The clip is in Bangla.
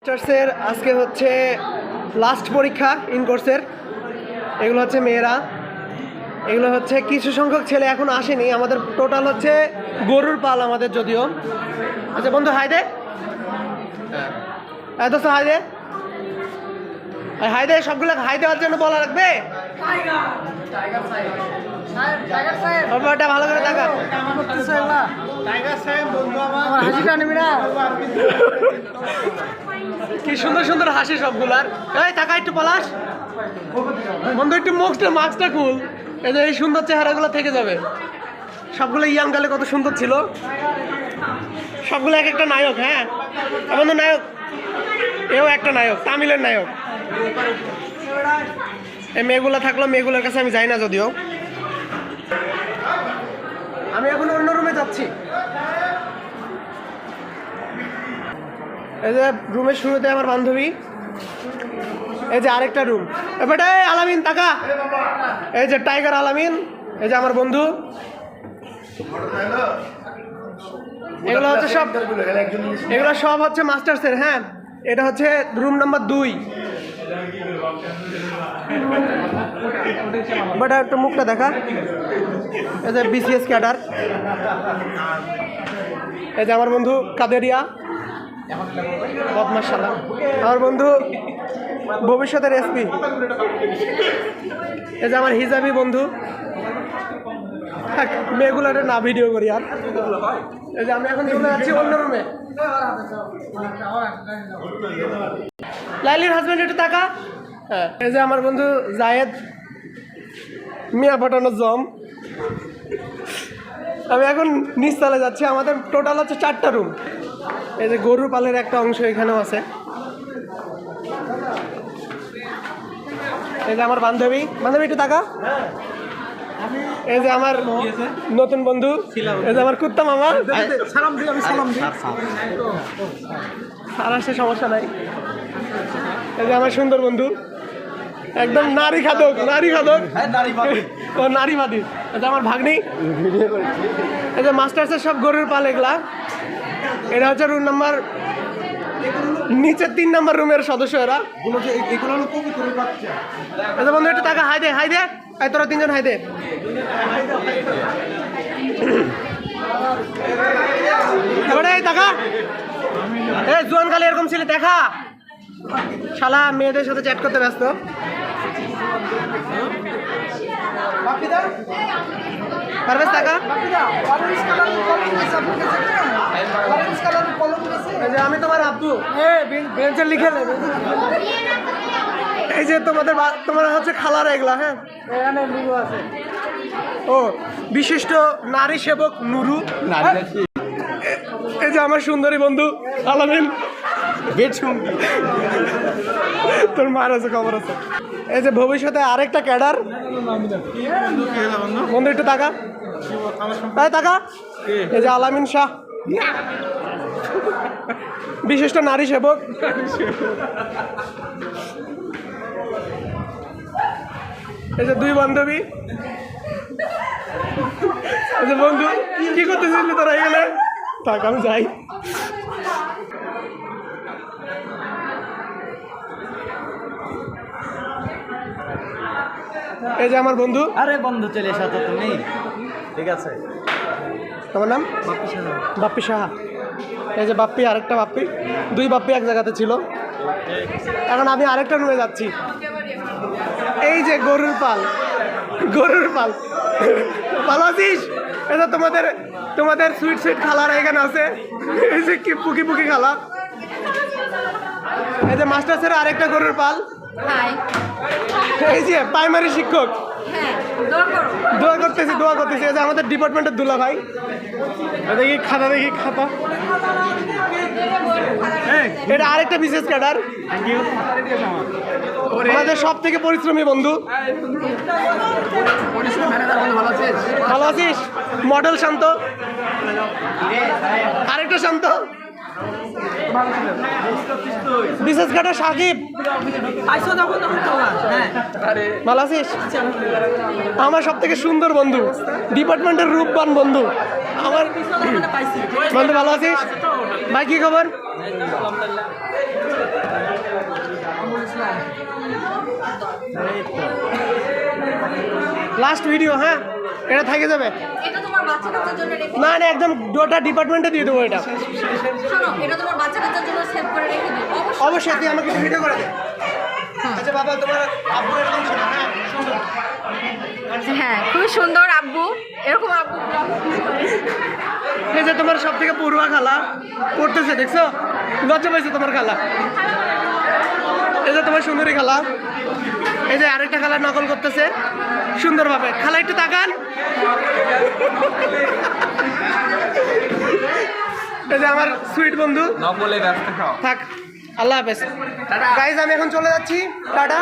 মাস্টার্সের আজকে হচ্ছে লাস্ট পরীক্ষা ইন কোর্সের। এগুলো হচ্ছে মেয়েরা, এগুলো হচ্ছে কিছু সংখ্যক ছেলে এখন আসেনি। আমাদের টোটাল হচ্ছে গরুর পাল আমাদের যদিও। আচ্ছা বন্ধু হাই দে, এত হাই দে, হাই দে, সবগুলো হাই দেওয়ার জন্য বলা রাখবে। ভালো করে টাকা কি সুন্দর সুন্দর হাসি সবগুলার। এই টাকা একটু পলাশ বন্ধু, একটু মাস্কটা খুল। এই যে এই সুন্দর চেহারাগুলো থেকে যাবে। সবগুলো ইয়াং গালে কত সুন্দর ছিল, সবগুলো এক একটা নায়ক। হ্যাঁ বন্ধু নায়ক, এও একটা নায়ক, তামিলের নায়ক। এই মেয়েগুলো থাকলো, মেয়েগুলোর কাছে আমি যাই না যদিও। আমি এখন অন্য রুমে যাচ্ছি। এই যে রুমের শুরুতে আমার বান্ধবী, এই যে আরেকটা রুম। এবারে আলামিন টাকা, এই যে টাইগার আলামিন, এই যে আমার বন্ধু। এগুলো হচ্ছে সব, এগুলো সব হচ্ছে মাস্টার্সের। হ্যাঁ এটা হচ্ছে রুম নাম্বার 2। বাট একটু মুখটা দেখা। এই যে বিসিএস ক্যাডার, এই যে আমার বন্ধু কাদেরিয়া বদমাশালা, আমার বন্ধু ভবিষ্যতের এসপি। এই যে আমার হিজাবি বন্ধু। মেয়েগুলো না ভিডিও করি আর। এই যে আমি এখন চলে যাচ্ছি অন্য রুমে। লাইলির হাজবেন্ড একটু টাকা। হ্যাঁ এই যে আমার বন্ধু জায়েদ মিয়া পাঠানোর জম। আমি এখন নিচতলে যাচ্ছি। আমাদের টোটাল হচ্ছে 4টা রুম। এই যে গরুর পালের একটা অংশ এখানেও আছে। এই যে আমার বান্ধবী একটু টাকা। এই যে আমার নতুন বন্ধু, এই যে আমার কুত্তা মামা। আর আসে সমস্যা নাই। এই যে আমার সুন্দর বন্ধু, একদম নারী খাদক ও নারীবাদী। এটা আমার ভাগ্নি। এই যে মাস্টার্সের সব গরুর পাল এগুলা। এটা হচ্ছে রুম নাম্বার, নিচের 3 নম্বর রুমের সদস্য এরা। আচ্ছা বন্ধু একটু টাকা হাই দে, এই তোরা 3জন হাই দে। এবারে এই টাকা, এই জোয়ান কালে এরকম ছিল দেখা। শালা মেয়েদের সাথে চ্যাট করতে ব্যস্ত। পারবেশ টাকা। আমি তোমার আব্দু, বেঞ্চে লিখে নেবে। এই যে তোমার হচ্ছে খালারা এগুলা। হ্যাঁ ও বিশিষ্ট নারী সেবক নুরু। এই যে আমার সুন্দরী বন্ধু আলামিন। তোর মার আছে, খবর আছে। এই যে ভবিষ্যতে আরেকটা ক্যাডার বন্ধু একটু টাকা, তাই টাকা। এই যে আলামিন শাহ, বিশিষ্ট নারী সেবক। এই যে 2 বান্ধবী। এই যে বন্ধু কি করতেছিলি তোরা এখানে? থাক আমি যাই। এই যে আমার বন্ধু। আরে বন্ধু চলে এসো তো তুমি। ঠিক আছে, তোমার নাম? বাপ্পি সাহা। এই যে বাপ্পি, আরেকটা বাপ্পি। 2 বাপ্পি এক জায়গাতে ছিল। এখন আমি আরেকটা রুমে যাচ্ছি। এই যে গরুর পাল ভালো আছিস? এটা তোমাদের সুইট খালারা এখানে আছে। এই যে কি পুকি খালা। এই যে মাস্টার্সের আরেকটা গরুর পাল। এই যে প্রাইমারি শিক্ষক। দোয়া করতেছি। এই যে আমাদের ডিপার্টমেন্টের দুলা ভাই। দেখি খাতা। এটা আরেকটা বিশেষ ক্যাডার। আমাদের সব থেকে পরিশ্রমী বন্ধু। ভালো আছিস? মডেল শান্ত, আরেকটা শান্ত। বিশেষ ক্যাডার সাকিব। ভালো আছিস? আমার সব থেকে সুন্দর বন্ধু, ডিপার্টমেন্টের রূপবান বন্ধু আমার বন্ধু। ভালো আছিস ভাই? কি খবর? এই তো লাস্ট ভিডিও, হ্যাঁ এটা থেকে যাবে। এটা তোমার বাচ্চা কাচ্চার জন্য রেখে না না, একদম গোটা ডিপার্টমেন্টে দিয়ে দেবো এটা। শোনো, এটা তোমার বাচ্চা কাচ্চার জন্য সেভ করে রেখে দিও অবশ্যই। অবশ্যই তুই আমাকে ভিডিও করে দে। আচ্ছা বাবা, তোমার আব্বু এরকম ছিল, হ্যাঁ সুন্দর। হ্যাঁ, খুবই সুন্দর আব্বু, এরকম আব্বু। এই যে তোমার সব থেকে পড়ুয়া খালা পড়তেছে, দেখছো? লজ্জা পাইছে তোমার খালা। এই যে তোমার সুন্দরী খালা, এই যে আরেকটা খালা নকল করতেছে সুন্দরভাবে। খালা একটু তাকান। এই যে আমার সুইট বন্ধু। নকলে ব্যস্ত খাও। থাক, আল্লাহ হাফেজ গাইজ, আমি এখন চলে যাচ্ছি। টাটা।